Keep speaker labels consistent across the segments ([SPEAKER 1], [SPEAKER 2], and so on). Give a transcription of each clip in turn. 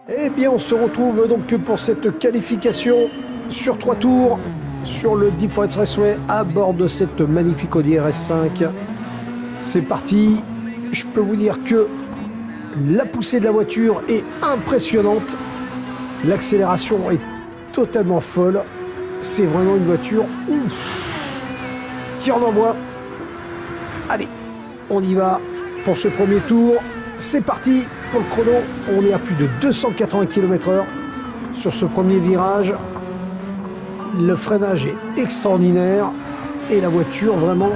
[SPEAKER 1] Eh bien, on se retrouve donc pour cette qualification sur 3 tours sur le Deep Forest Raceway à bord de cette magnifique Audi RS5. C'est parti. Je peux vous dire que la poussée de la voiture est impressionnante. L'accélération est totalement folle. C'est vraiment une voiture qui en envoie. Allez, on y va pour ce premier tour. C'est parti pour le chrono. On est à plus de 280 km/h sur ce premier virage. Le freinage est extraordinaire et la voiture vraiment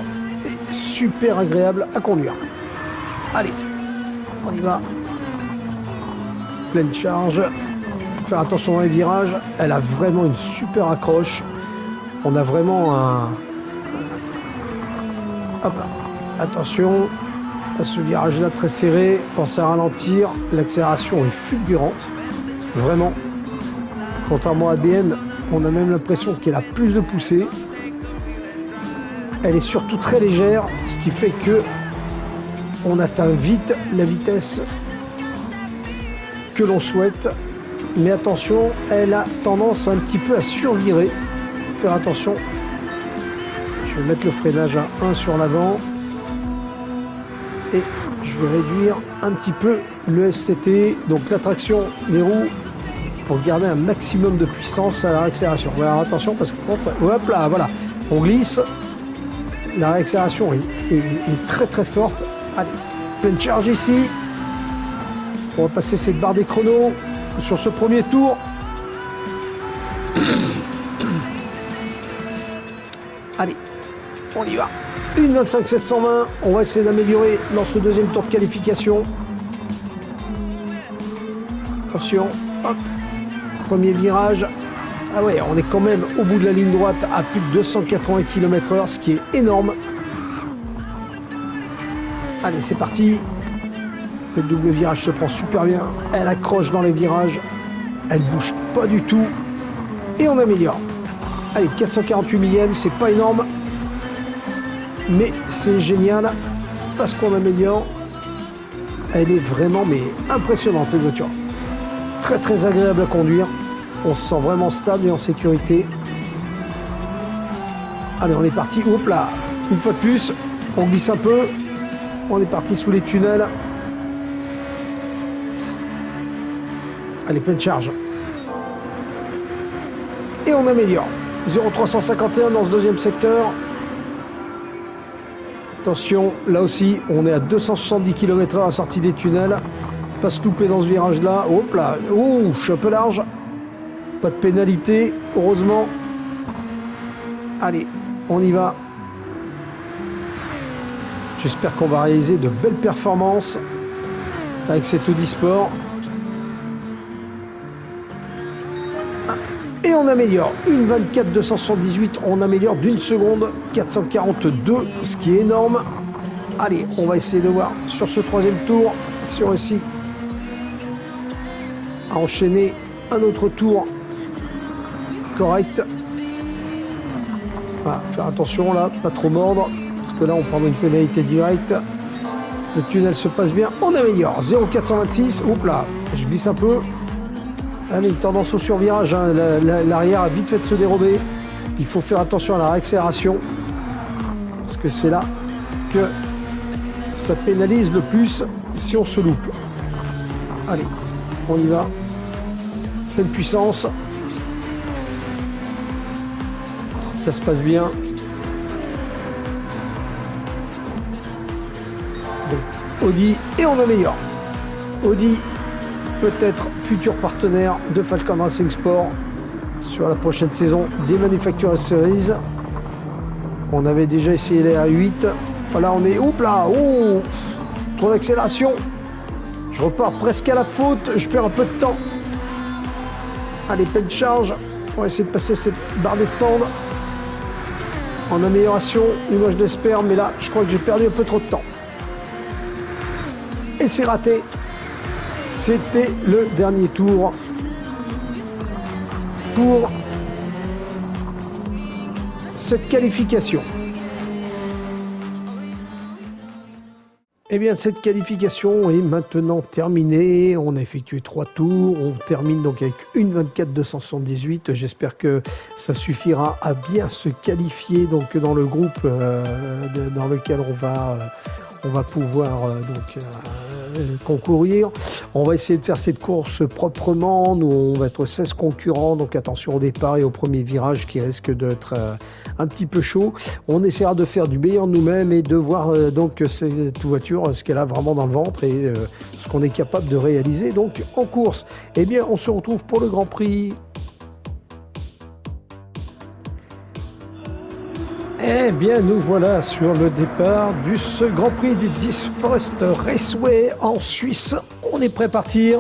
[SPEAKER 1] est super agréable à conduire. Allez, on y va. Pleine charge. Faire attention dans les virages. Elle a vraiment une super accroche. On a vraiment un... Hop là. Attention à ce virage-là très serré. Pensez à ralentir. L'accélération est fulgurante. Vraiment. Contrairement à BN, on a même l'impression qu'elle a plus de poussée. Elle est surtout très légère, ce qui fait que on atteint vite la vitesse que l'on souhaite. Mais attention, elle a tendance un petit peu à survirer. Faire attention. Je vais mettre le freinage à 1 sur l'avant. Et je vais réduire un petit peu le SCT, donc la traction des roues, pour garder un maximum de puissance à la réaccélération. Alors attention parce que hop là, voilà, on glisse. La réaccélération est très très forte. Allez, pleine charge ici. On va passer cette barre des chronos sur ce premier tour. Allez, on y va. 1,25 720. On va essayer d'améliorer dans ce deuxième tour de qualification. Attention, hop. Premier virage. Ah ouais, on est quand même au bout de la ligne droite à plus de 280 km/h, ce qui est énorme. Allez, c'est parti. Le double virage se prend super bien. Elle accroche dans les virages. Elle bouge pas du tout. Et on améliore. Allez, 448 millièmes, c'est pas énorme. Mais c'est génial parce qu'on améliore. Elle est vraiment impressionnante cette voiture. Très très agréable à conduire. On se sent vraiment stable et en sécurité. Allez, on est parti. Hop là. Une fois de plus, on glisse un peu. On est parti sous les tunnels. Allez, pleine charge. Et on améliore. 0,351 dans ce deuxième secteur. Attention, là aussi, on est à 270 km/h à sortie des tunnels. Pas se louper dans ce virage-là. Hop là. Oh, je suis un peu large. Pas de pénalité, heureusement. Allez, on y va. J'espère qu'on va réaliser de belles performances avec cette Audi Sport. Et on améliore. 1,24 278, on améliore d'une seconde. 442, ce qui est énorme. Allez, on va essayer de voir sur ce troisième tour si on réussit à enchaîner un autre tour correct. Voilà, faire attention là, pas trop mordre, parce que là on prend une pénalité directe. Le tunnel se passe bien, on améliore. 0,426, oups là, je glisse un peu. Allez, une tendance au survirage, hein. L'arrière a vite fait de se dérober. Il faut faire attention à la réaccélération, parce que c'est là que ça pénalise le plus si on se loupe. Allez, on y va. Pleine puissance. Ça se passe bien. Donc, Audi, et on améliore. Audi, peut-être futur partenaire de Falcon Racing Sport sur la prochaine saison des Manufacturer Series. On avait déjà essayé les R8. Voilà, on est... Oups là, oh, trop d'accélération. Je repars presque à la faute. Je perds un peu de temps. Allez, pleine charge. On va essayer de passer cette barre des stands. En amélioration, et moi je l'espère, mais là, je crois que j'ai perdu un peu trop de temps. Et c'est raté. C'était le dernier tour pour cette qualification. Eh bien, cette qualification est maintenant terminée. On a effectué 3 tours. On termine donc avec une 24-278. J'espère que ça suffira à bien se qualifier donc dans le groupe dans lequel on va pouvoir concourir. On va essayer de faire cette course proprement. Nous, on va être 16 concurrents, donc attention au départ et au premier virage qui risque d'être un petit peu chaud. On essaiera de faire du meilleur de nous-mêmes et de voir donc cette voiture, ce qu'elle a vraiment dans le ventre et ce qu'on est capable de réaliser donc en course. Eh bien, on se retrouve pour le Grand Prix. Eh bien, nous voilà sur le départ du ce Grand Prix du 10 Forest Raceway en Suisse. On est prêt à partir.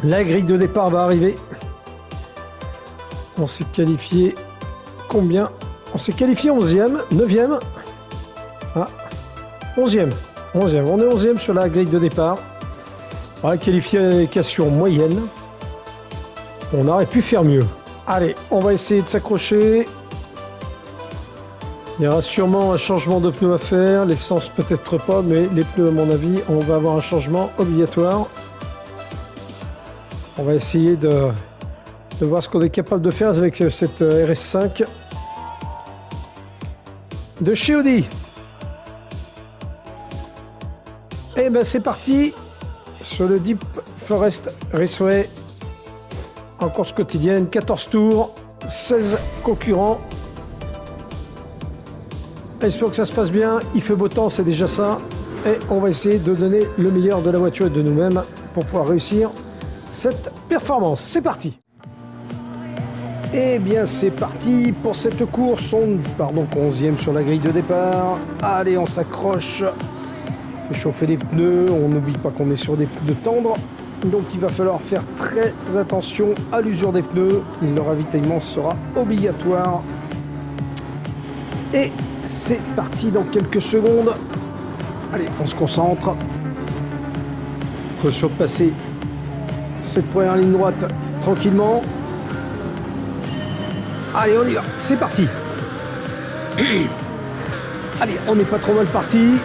[SPEAKER 1] La grille de départ va arriver. On s'est qualifié combien? On s'est qualifié 11e, 9e. Ah, 11e. 11e. On est 11e sur la grille de départ. La qualification moyenne. On aurait pu faire mieux. Allez, on va essayer de s'accrocher. Il y aura sûrement un changement de pneus à faire, l'essence peut-être pas, mais les pneus à mon avis, on va avoir un changement obligatoire. On va essayer de voir ce qu'on est capable de faire avec cette RS5 de chez Audi. Et ben c'est parti sur le Deep Forest Raceway en course quotidienne, 14 tours, 16 concurrents. Espère que ça se passe bien, il fait beau temps, c'est déjà ça. Et on va essayer de donner le meilleur de la voiture et de nous-mêmes pour pouvoir réussir cette performance. C'est parti. Eh bien, c'est parti pour cette course. On part donc 11e sur la grille de départ. Allez, on s'accroche. Fait chauffer les pneus. On n'oublie pas qu'on est sur des pneus tendres. Donc, il va falloir faire très attention à l'usure des pneus. Le ravitaillement sera obligatoire. Et c'est parti dans quelques secondes. Allez, on se concentre. Faut surpasser cette première ligne droite tranquillement. Allez, on y va. C'est parti. Allez, on n'est pas trop mal parti.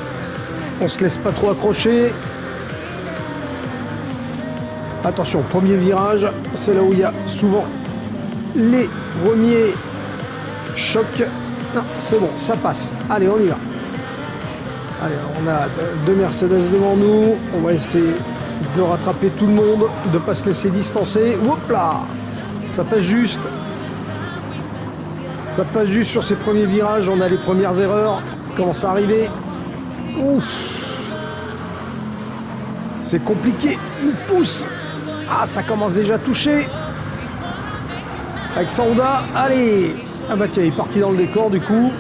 [SPEAKER 1] On se laisse pas trop accrocher. Attention, premier virage. C'est là où il y a souvent les premiers chocs. Non, c'est bon, ça passe. Allez, on y va. Allez, on a deux Mercedes devant nous. On va essayer de rattraper tout le monde, de ne pas se laisser distancer. Hop là, ça passe juste. Ça passe juste sur ces premiers virages. On a les premières erreurs qui commencent à arriver. Ouf. C'est compliqué. Il pousse. Ah, ça commence déjà à toucher. Avec sa Honda. Allez. Ah bah tiens, il est parti dans le décor du coup.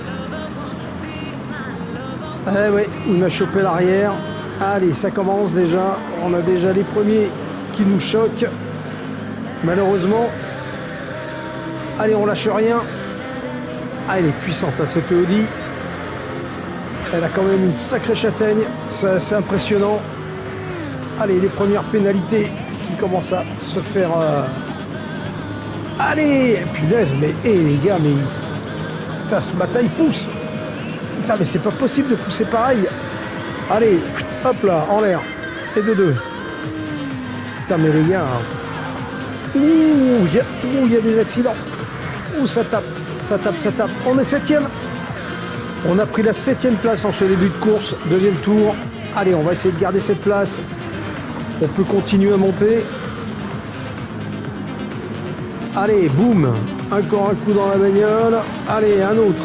[SPEAKER 1] Eh ouais, il m'a chopé l'arrière. Allez, ça commence déjà. On a déjà les premiers qui nous choquent. Malheureusement. Allez, on lâche rien. Ah, elle est puissante, hein, cette Audi. Elle a quand même une sacrée châtaigne. C'est assez impressionnant. Allez, les premières pénalités qui commencent à se faire... Allez, punaise, mais les gars, mais putain, ce matin il pousse. Putain, mais c'est pas possible de pousser pareil. Allez, hop là, en l'air. Et de deux. Putain, mais les gars. Il y a des accidents. Ouh, ça tape, ça tape, ça tape. On est 7e. On a pris la 7e place en ce début de course, deuxième tour. Allez, on va essayer de garder cette place. On peut continuer à monter. Allez, boum. Encore un coup dans la bagnole. Allez, un autre.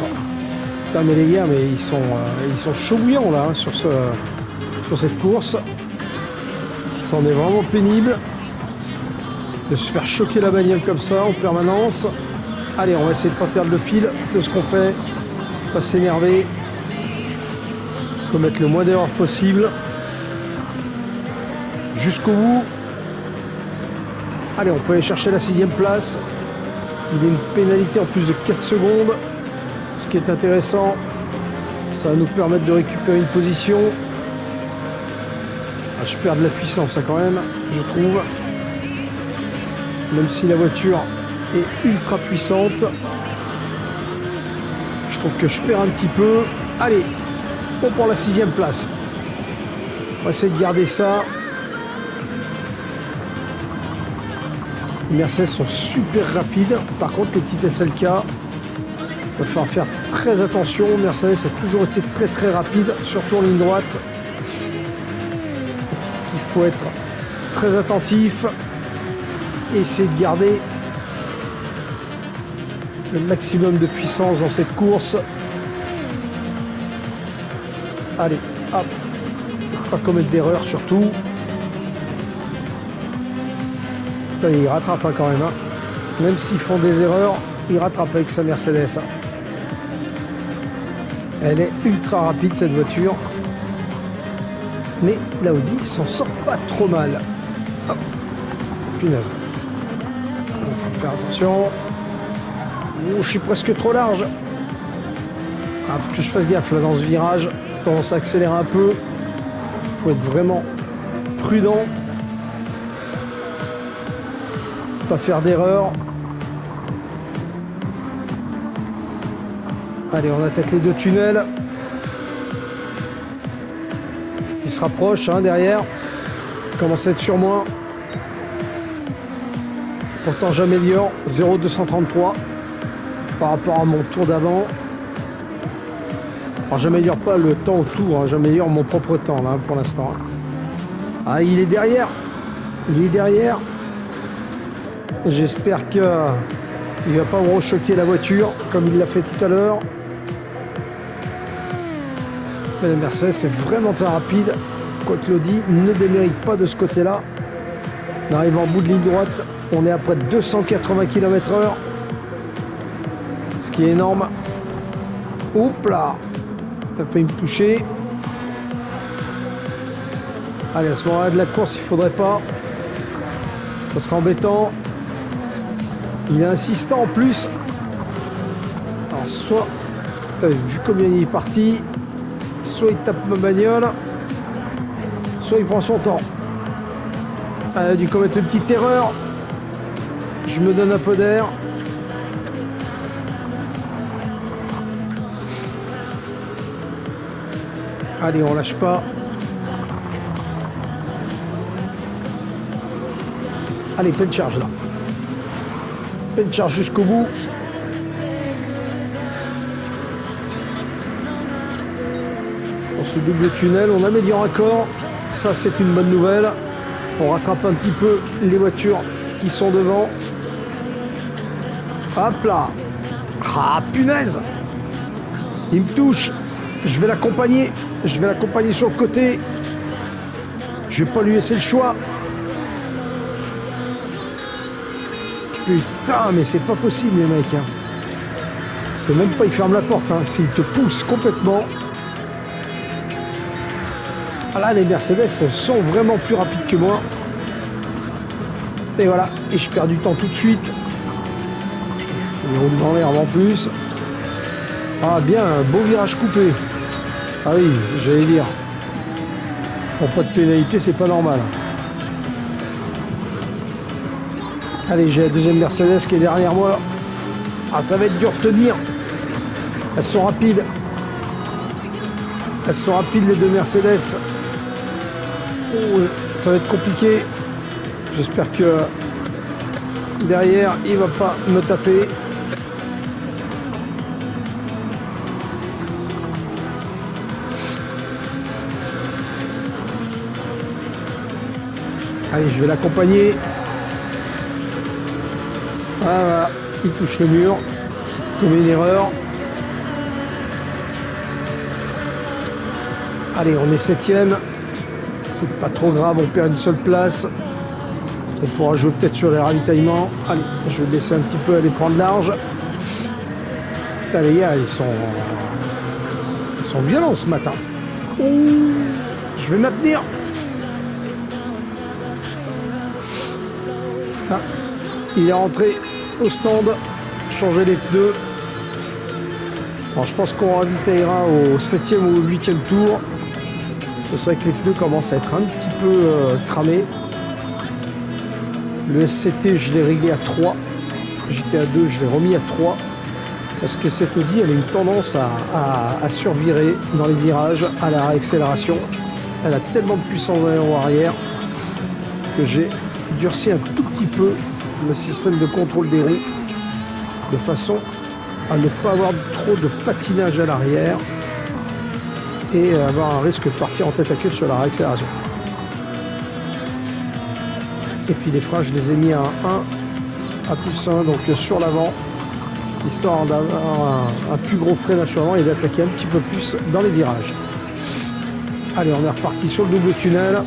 [SPEAKER 1] Putain, mais les gars, mais ils sont chauds bouillants là, hein, sur cette course. C'en est vraiment pénible de se faire choquer la bagnole comme ça en permanence. Allez, on va essayer de pas perdre le fil de ce qu'on fait. Pas s'énerver. Commettre le moins d'erreurs possible. Jusqu'au bout. Allez, on peut aller chercher la 6e place. Il y a une pénalité en plus de 4 secondes. Ce qui est intéressant, ça va nous permettre de récupérer une position. Ah, je perds de la puissance hein, quand même, je trouve. Même si la voiture est ultra puissante. Je trouve que je perds un petit peu. Allez, pour la 6e place. On va essayer de garder ça. Les Mercedes sont super rapides. Par contre, les petites SLK, il va falloir faire très attention. Mercedes a toujours été très très rapide, surtout en ligne droite. Il faut être très attentif et essayer de garder le maximum de puissance dans cette course. Allez, hop, pas commettre d'erreur surtout. Putain, il rattrape quand même. Même s'ils font des erreurs, il rattrape avec sa Mercedes. Elle est ultra rapide cette voiture. Mais la Audi s'en sort pas trop mal. Hop, punaise. Il faut faire attention. Oh, je suis presque trop large. Ah, faut que je fasse gaffe là dans ce virage. Tendance à accélérer un peu. Faut être vraiment prudent. Pas faire d'erreur. Allez, on attaque les 2 tunnels. Il se rapproche derrière. Il commence à être sur moi. Pourtant j'améliore 0,233 par rapport à mon tour d'avant. Alors j'améliore pas le temps autour, j'améliore mon propre temps là pour l'instant. Ah, il est derrière. Il est derrière. J'espère qu'il ne va pas me rechoquer la voiture comme il l'a fait tout à l'heure. Mais la Mercedes est vraiment très rapide. Quoique l'Audi ne démérite pas de ce côté-là. On arrive en bout de ligne droite. On est à près de 280 km/h. Ce qui est énorme. Oups là. Ça a failli me toucher. Allez, à ce moment-là de la course, il ne faudrait pas. Ça sera embêtant. Il est insistant en plus. Alors soit, t'as vu combien il est parti, soit il tape ma bagnole, soit il prend son temps. Il a dû commettre une petite erreur. Je me donne un peu d'air. Allez, on lâche pas. Allez, pleine charge là. Pleine charge jusqu'au bout. Dans ce double tunnel, on améliore encore. Ça, c'est une bonne nouvelle. On rattrape un petit peu les voitures qui sont devant. Hop là. Ah, punaise. Il me touche. Je vais l'accompagner. Je vais l'accompagner sur le côté. Je vais pas lui laisser le choix. Putain, mais c'est pas possible les mecs. C'est même pas, il ferme la porte, s'il te pousse complètement. Ah là, les Mercedes sont vraiment plus rapides que moi. Et voilà, et je perds du temps tout de suite. Il roule dans l'herbe en plus. Ah bien, un beau virage coupé. Ah oui, j'allais dire. Pour pas de pénalité, c'est pas normal. Allez, j'ai la deuxième Mercedes qui est derrière moi. Ah, ça va être dur de tenir. Elles sont rapides. Elles sont rapides les deux Mercedes. Oh, ça va être compliqué. J'espère que derrière, il va pas me taper. Allez, je vais l'accompagner. Voilà, il touche le mur. Comme une erreur. Allez, on est 7ème. C'est pas trop grave, on perd une seule place. On pourra jouer peut-être sur les ravitaillements. Allez, je vais laisser un petit peu aller prendre large. Putain, les gars, ils sont violents ce matin. Ouh, je vais maintenir. Ah, il est rentré au stand, changer les pneus. Alors je pense qu'on ravitaillera au 7e ou au 8e tour. C'est vrai que les pneus commencent à être un petit peu cramés. Le SCT, je l'ai réglé à 3. J'étais à 2, je l'ai remis à 3. Parce que cette Audi, elle a une tendance à survirer dans les virages à la réaccélération. Elle a tellement de puissance dans les roues arrière que j'ai durci un tout petit peu le système de contrôle des roues de façon à ne pas avoir trop de patinage à l'arrière et avoir un risque de partir en tête à queue sur la réaccélération. Et puis les freins, je les ai mis à 1, à +1, donc sur l'avant, histoire d'avoir un plus gros freinage avant et d'attaquer un petit peu plus dans les virages. Allez, on est reparti sur le double tunnel.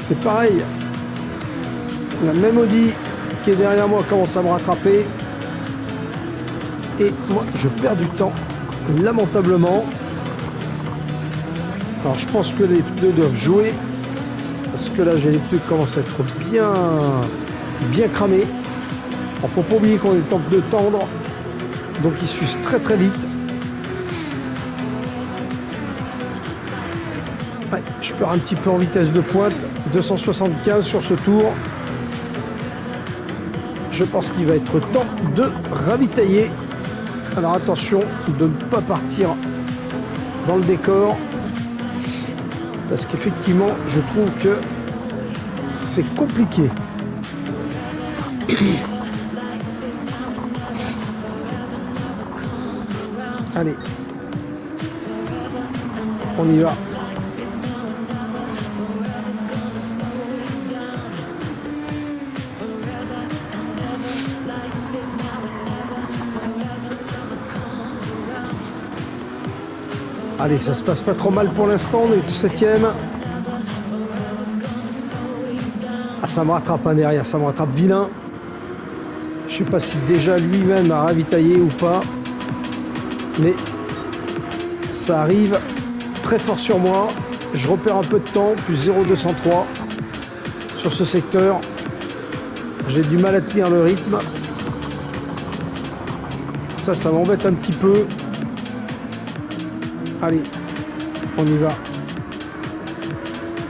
[SPEAKER 1] C'est pareil, la même Audi qui est derrière moi commence à me rattraper et moi je perds du temps lamentablement. Alors je pense que les pneus doivent jouer parce que là j'ai les pneus qui commencent à être bien cramés. Alors faut pas oublier qu'on est en pneus tendres, donc ils s'usent très très vite. Ouais, je perds un petit peu en vitesse de pointe, 275 sur ce tour. Je pense qu'il va être temps de ravitailler. Alors attention de ne pas partir dans le décor. Parce qu'effectivement, je trouve que c'est compliqué. Allez. On y va. Allez, ça se passe pas trop mal pour l'instant, on est 7ème. Ah, ça me rattrape hein, derrière, ça me rattrape vilain. Je sais pas si déjà lui-même a ravitaillé ou pas. Mais ça arrive très fort sur moi. Je repère un peu de temps, plus 0,203 sur ce secteur. J'ai du mal à tenir le rythme. Ça m'embête un petit peu. Allez, on y va.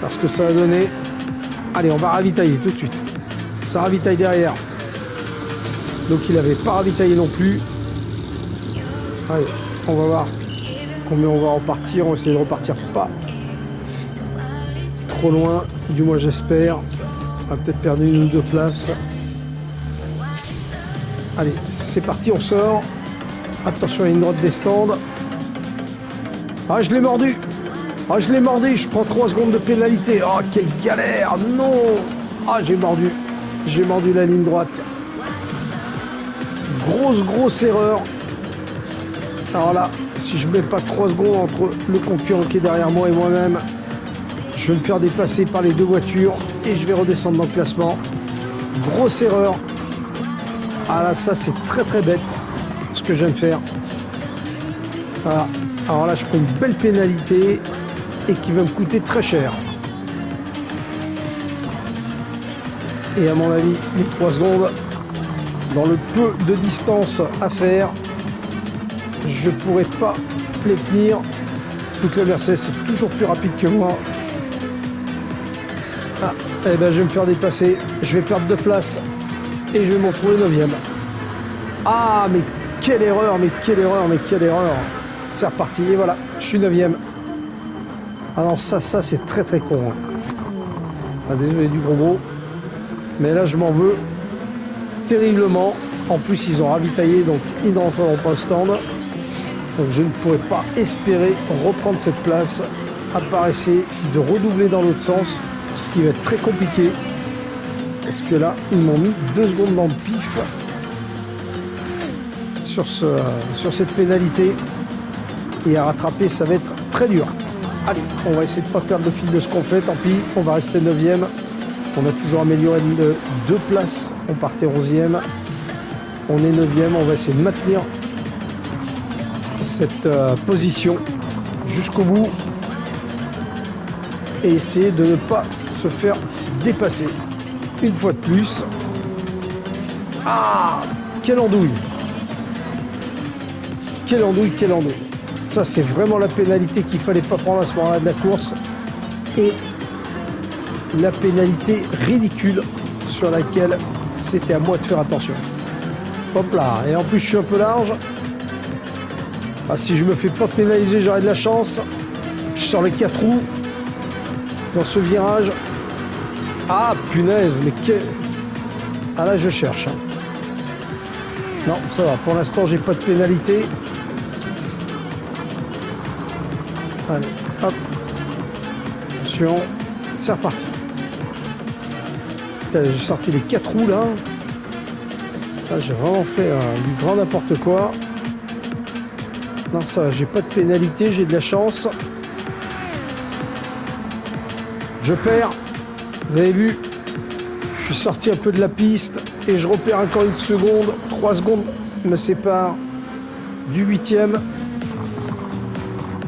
[SPEAKER 1] Parce que ça a donné. Allez, on va ravitailler tout de suite. Ça ravitaille derrière. Donc il n'avait pas ravitaillé non plus. Allez, on va voir combien on va repartir. On va essayer de repartir pas trop loin. Du moins j'espère. On va peut-être perdre 1 ou 2 places. Allez, c'est parti, on sort. Attention, il y a une droite des stands. Ah, je l'ai mordu. Ah, je l'ai mordu. Je prends 3 secondes de pénalité. Oh, quelle galère. Non. Ah, j'ai mordu. J'ai mordu la ligne droite. Grosse erreur. Alors là, si je mets pas 3 secondes entre le concurrent qui est derrière moi et moi-même, je vais me faire dépasser par les 2 voitures et je vais redescendre dans le classement. Grosse erreur. Ah là, ça c'est très bête ce que je viens de faire. Voilà. Alors là, je prends une belle pénalité et qui va me coûter très cher. Et à mon avis, les 3 secondes, dans le peu de distance à faire, je ne pourrais pas les tenir. Surtout que la Mercedes est toujours plus rapide que moi. Ah, eh ben, je vais me faire dépasser. Je vais perdre 2 places et je vais m'en retrouver 9ème. Ah, mais quelle erreur, mais quelle erreur, mais quelle erreur. C'est reparti, et voilà, je suis 9ème. Ah non, ça c'est très con. Hein. Ah, désolé du gros mot. Mais là, je m'en veux terriblement. En plus, ils ont ravitaillé, donc ils ne rentreront pas au stand. Donc je ne pourrais pas espérer reprendre cette place, à part essayer de redoubler dans l'autre sens, ce qui va être très compliqué. Parce que là, ils m'ont mis 2 secondes dans le pif sur cette pénalité. Et à rattraper, ça va être très dur. Allez, on va essayer de ne pas perdre le fil de ce qu'on fait, tant pis, on va rester 9ème. On a toujours amélioré de 2 places, on partait 11ème. On est 9ème, on va essayer de maintenir cette position jusqu'au bout. Et essayer de ne pas se faire dépasser. Une fois de plus. Ah, quelle andouille. Quelle andouille, quelle andouille. Ça, c'est vraiment la pénalité qu'il ne fallait pas prendre à ce moment-là de la course. Et la pénalité ridicule sur laquelle c'était à moi de faire attention. Hop là, et en plus je suis un peu large. Ah, si je me fais pas pénaliser, j'aurai de la chance. Je sors les 4 roues dans ce virage. Ah punaise, mais quel... Ah là je cherche. Hein. Non, ça va, pour l'instant j'ai pas de pénalité. Allez, hop. Attention, c'est reparti. J'ai sorti les 4 roues là. Là j'ai vraiment fait du grand n'importe quoi. Non, ça, j'ai pas de pénalité, j'ai de la chance. Je perds. Vous avez vu, je suis sorti un peu de la piste et je repère encore une seconde. 3 secondes me séparent du 8e.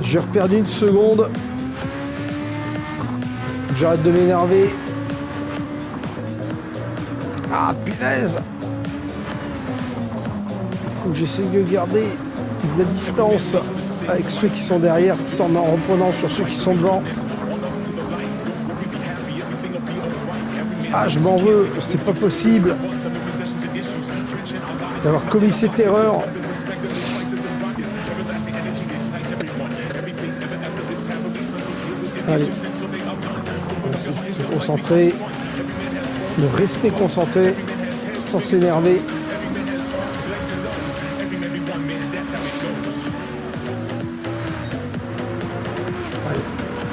[SPEAKER 1] J'ai reperdu une seconde. J'arrête de m'énerver. Ah punaise! Faut que j'essaie de garder de la distance avec ceux qui sont derrière tout en reprenant sur ceux qui sont devant. Ah, je m'en veux, c'est pas possible d'avoir commis cette erreur. Allez, se concentrer, de rester concentré sans s'énerver.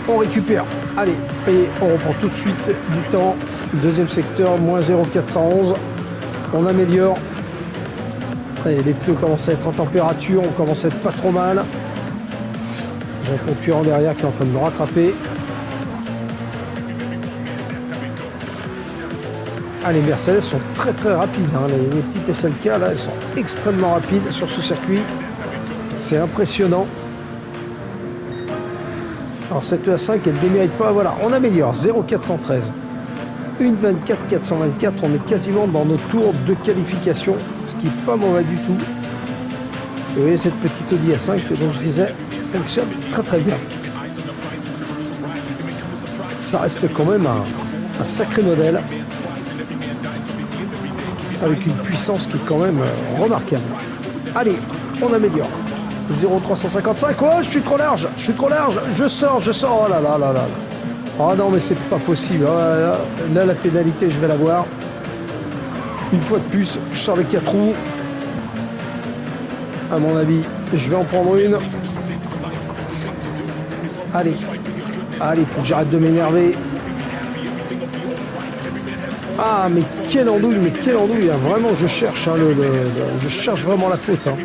[SPEAKER 1] On récupère, allez, et on reprend tout de suite du temps. Deuxième secteur, moins 0,411. On améliore. Allez, les pneus commencent à être en température, on commence à être pas trop mal. J'ai un concurrent derrière qui est en train de me rattraper. Ah, les Mercedes sont très très rapides. Hein. Les petites SLK là, elles sont extrêmement rapides sur ce circuit. C'est impressionnant. Alors cette EA5, elle ne démérite pas. Voilà, on améliore. 0,413. 1,24, 424. On est quasiment dans nos tours de qualification, ce qui n'est pas mauvais du tout. Et vous voyez cette petite Audi A5 dont je disais fonctionne très très bien. Ça reste quand même un sacré modèle avec une puissance qui est quand même remarquable. Allez, on améliore. 0,355. Oh, je suis trop large, je sors, oh là là là là. Oh non, mais c'est pas possible. Oh là, la pénalité, je vais l'avoir. Une fois de plus, je sors les 4 roues. À mon avis, je vais en prendre une. Allez, il faut que j'arrête de m'énerver. Ah, mais quelle andouille, hein. Vraiment, je cherche, hein, je cherche vraiment la faute. Hein.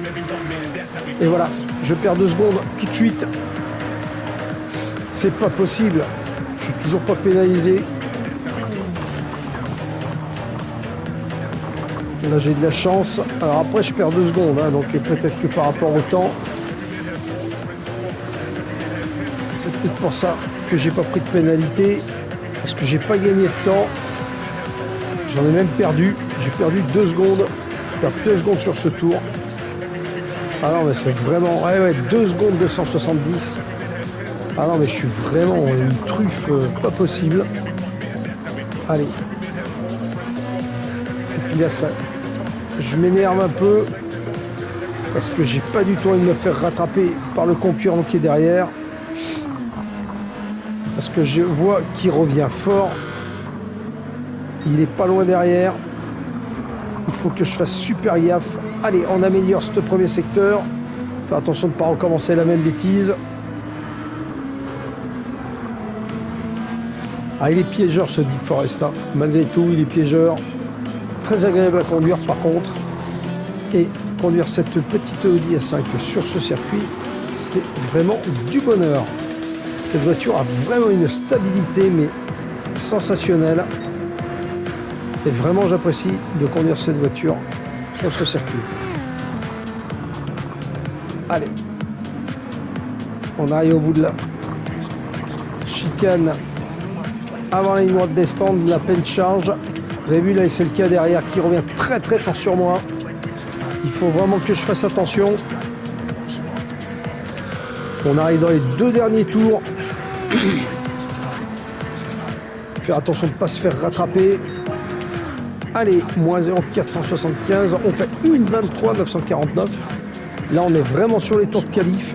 [SPEAKER 1] Et voilà, je perds 2 secondes tout de suite. C'est pas possible. Je suis toujours pas pénalisé. Là, j'ai de la chance. Alors après, je perds 2 secondes, hein, donc peut-être que par rapport au temps, c'est peut-être pour ça que j'ai pas pris de pénalité, parce que j'ai pas gagné de temps. J'en ai même perdu. J'ai perdu 2 secondes. Je perds 2 secondes sur ce tour. Ah non, mais c'est vraiment... Ouais, 2 secondes 270. Ah non, mais je suis vraiment une truffe pas possible. Allez. Et puis là, ça... Je m'énerve un peu. Parce que j'ai pas du tout envie de me faire rattraper par le concurrent qui est derrière. Parce que je vois qu'il revient fort. Il est pas loin derrière. Il faut que je fasse super gaffe. Allez, on améliore ce premier secteur. Faire attention de ne pas recommencer la même bêtise. Ah, il est piégeur ce Deep Forest. Hein. Malgré tout, il est piégeur. Très agréable à conduire par contre. Et conduire cette petite Audi A5 sur ce circuit, c'est vraiment du bonheur. Cette voiture a vraiment une stabilité, mais sensationnelle. Et vraiment, j'apprécie de conduire cette voiture sur ce circuit. Allez. On arrive au bout de la chicane. Avant la ligne droite des stands, la peine charge. Vous avez vu la SLK derrière qui revient très très fort sur moi. Il faut vraiment que je fasse attention. On arrive dans les 2 derniers tours. Faire attention de ne pas se faire rattraper. Allez, moins 0,475. On fait une 23 949. Là, on est vraiment sur les tours de qualif.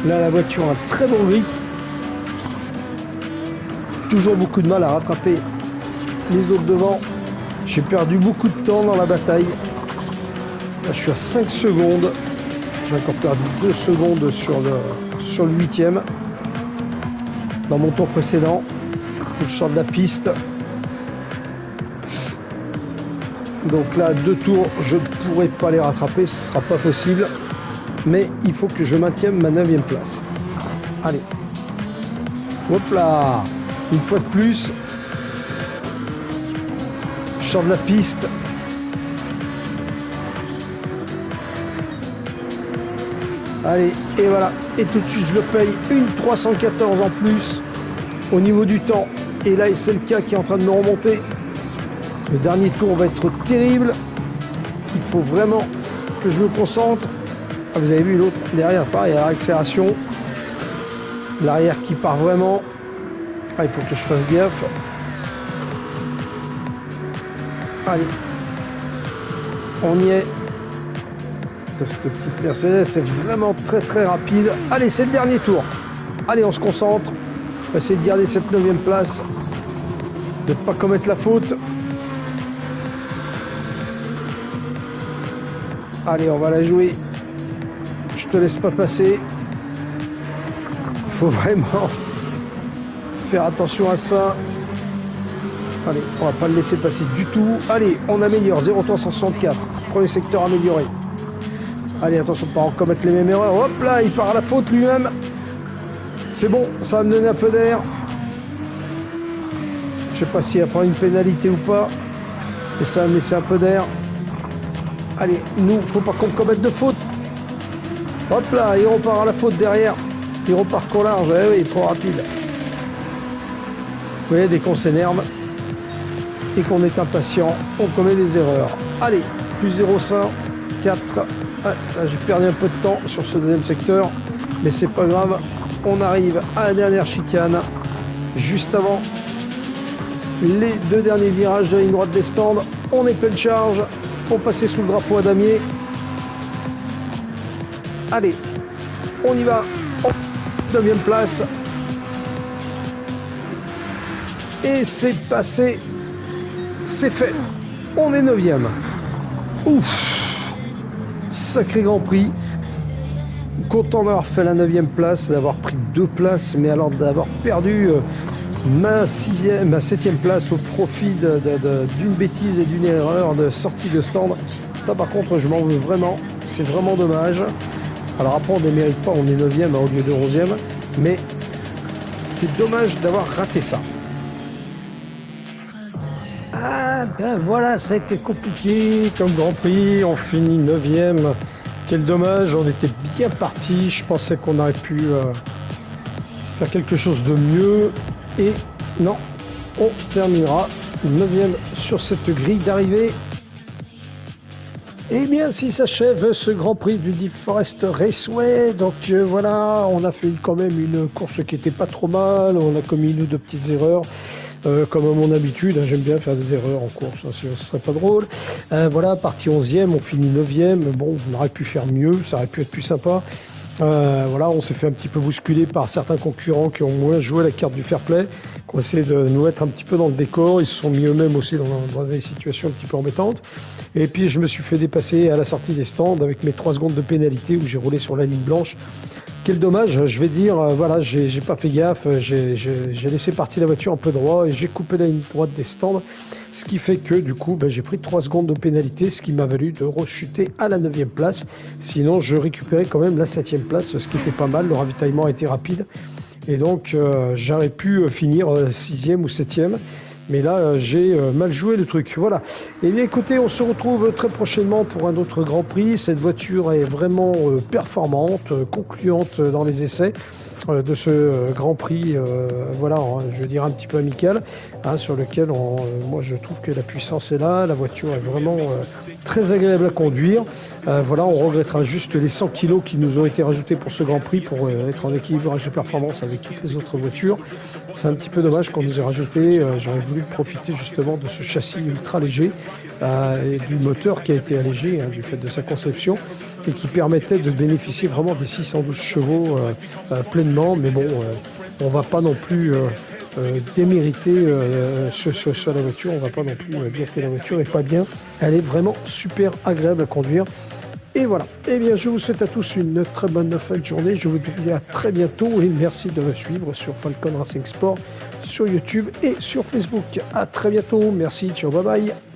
[SPEAKER 1] Là, la voiture a un très bon grip. Toujours beaucoup de mal à rattraper les autres devant. J'ai perdu beaucoup de temps dans la bataille. Là, je suis à 5 secondes. J'ai encore perdu 2 secondes sur le 8e. Dans mon tour précédent. Je sors de la piste. Donc là, 2 tours, je ne pourrai pas les rattraper. Ce ne sera pas possible. Mais il faut que je maintienne ma 9e place. Allez. Hop là. Une fois de plus. Je sors de la piste. Allez, et voilà. Et tout de suite, je le paye. Une 314 en plus au niveau du temps. Et là, c'est le cas qui est en train de me remonter. Le dernier tour va être terrible. Il faut vraiment que je me concentre. Ah, vous avez vu l'autre derrière, pareil, à l'accélération. L'arrière qui part vraiment. Ah, il faut que je fasse gaffe. Allez. On y est. Cette petite Mercedes, c'est vraiment très très rapide. Allez, c'est le dernier tour. Allez, on se concentre. On va essayer de garder cette 9e place. De ne pas commettre la faute. Allez, on va la jouer. Je te laisse pas passer. Il faut vraiment faire attention à ça. Allez, on va pas le laisser passer du tout. Allez, on améliore. 0,364. Premier secteur amélioré. Allez, attention de ne pas commettre les mêmes erreurs. Hop là, il part à la faute lui-même. C'est bon, ça va me donner un peu d'air. Je sais pas s'il va prendre une pénalité ou pas. Et ça va me laisser un peu d'air. Allez, nous, faut pas qu'on commette de faute. Hop là, il repart à la faute derrière. Il repart trop large. Eh oui, trop rapide. Vous voyez, dès qu'on s'énerve et qu'on est impatient, on commet des erreurs. Allez, plus 0,5, 4. Ah, j'ai perdu un peu de temps sur ce deuxième secteur, mais c'est pas grave. On arrive à la dernière chicane, juste avant les 2 derniers virages de la ligne droite des stands. On est pleine charge pour passer sous le drapeau à damier. Allez, on y va. 9e place. Et c'est passé. C'est fait. On est 9e. Ouf. Sacré Grand Prix. Content d'avoir fait la 9e place, d'avoir pris 2 places, mais alors d'avoir perdu ma 7e place au profit d'une bêtise et d'une erreur de sortie de stand. Ça par contre je m'en veux vraiment, c'est vraiment dommage. Alors après on ne mérite pas, on est 9e au lieu de 11e, mais c'est dommage d'avoir raté ça. Ah ben voilà, ça a été compliqué comme Grand Prix, on finit 9e. Quel dommage, on était bien parti, je pensais qu'on aurait pu faire quelque chose de mieux. Et non, on terminera 9e sur cette grille d'arrivée. Et bien, si s'achève ce Grand Prix du Deep Forest Raceway. Donc voilà, on a fait quand même une course qui était pas trop mal, on a commis une ou deux petites erreurs. Comme à mon habitude, hein, j'aime bien faire des erreurs en course, hein, ce serait pas drôle. Voilà, partie 11e, on finit 9e. Bon, on aurait pu faire mieux, ça aurait pu être plus sympa. Voilà, on s'est fait un petit peu bousculer par certains concurrents qui ont moins joué la carte du fair play, qui ont essayé de nous mettre un petit peu dans le décor. Ils se sont mis eux-mêmes aussi dans des situations un petit peu embêtantes. Et puis je me suis fait dépasser à la sortie des stands avec mes 3 secondes de pénalité où j'ai roulé sur la ligne blanche. Quel dommage, je vais dire, voilà, j'ai pas fait gaffe, j'ai laissé partir la voiture un peu droit et j'ai coupé la ligne droite des stands, ce qui fait que du coup j'ai pris 3 secondes de pénalité, ce qui m'a valu de rechuter à la 9e place. Sinon je récupérais quand même la 7e place, ce qui était pas mal, le ravitaillement a été rapide et donc j'aurais pu finir 6e ou 7e. Mais là, j'ai mal joué le truc. Voilà. Et bien écoutez, on se retrouve très prochainement pour un autre Grand Prix. Cette voiture est vraiment performante, concluante dans les essais. de ce Grand Prix, voilà, je veux dire un petit peu amical, sur lequel moi je trouve que la puissance est là, la voiture est vraiment très agréable à conduire. Voilà, on regrettera juste les 100 kilos qui nous ont été rajoutés pour ce Grand Prix pour être en équilibrage de performance avec toutes les autres voitures. C'est un petit peu dommage qu'on nous ait rajouté. J'aurais voulu profiter justement de ce châssis ultra léger et du moteur qui a été allégé du fait de sa conception et qui permettait de bénéficier vraiment des 612 chevaux pleinement. Mais bon, on va pas non plus démériter sur la voiture. On va pas non plus dire que la voiture est pas bien. Elle est vraiment super agréable à conduire. Et voilà. Eh bien, je vous souhaite à tous une très bonne fin de journée. Je vous dis à très bientôt et merci de me suivre sur Falcon Racing Sport, sur YouTube et sur Facebook. À très bientôt. Merci. Ciao. Bye bye.